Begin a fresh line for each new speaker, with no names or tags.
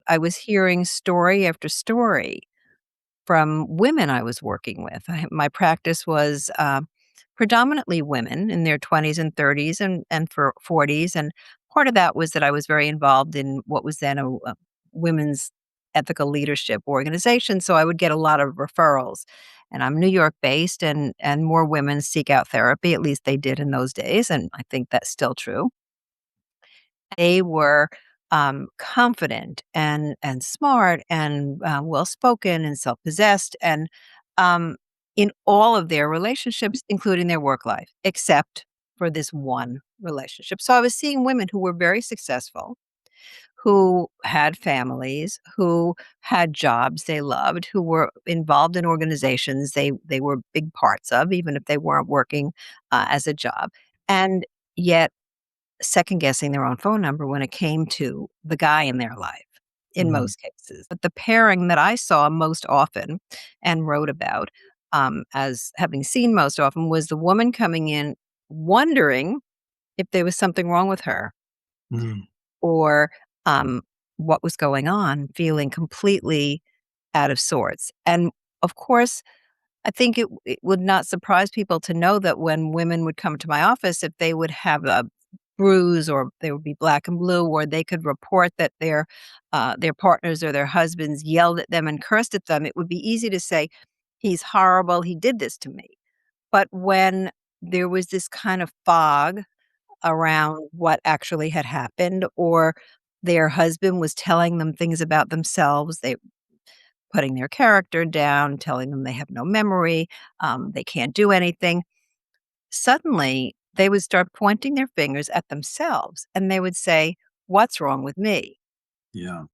I was hearing story after story from women I was working with. My practice was predominantly women in their 20s and 30s and for 40s. And part of that was that I was very involved in what was then a women's ethical leadership organization. So I would get a lot of referrals. And I'm New York based, and more women seek out therapy. At least they did in those days. And I think that's still true. They were, confident and smart and, well-spoken and self-possessed and, um, in all of their relationships, including their work life, except for this one relationship. So I was seeing women who were very successful, who had families, who had jobs they loved, who were involved in organizations they were big parts of, even if they weren't working, as a job, and yet second guessing their own phone number when it came to the guy in their life, in
Mhm.
most cases. But the pairing that I saw most often and wrote about, as having seen most often, was the woman coming in wondering if there was something wrong with her
Mhm.
or, um, what was going on, feeling completely out of sorts. And, of course, I think it would not surprise people to know that when women would come to my office, if they would have a bruise or they would be black and blue, or they could report that their partners or their husbands yelled at them and cursed at them, it would be easy to say, "He's horrible, he did this to me." But when there was this kind of fog around what actually had happened, or their husband was telling them things about themselves, they putting their character down, telling them they have no memory, they can't do anything. Suddenly, they would start pointing their fingers at themselves and they would say, "What's wrong with me?"
Yeah.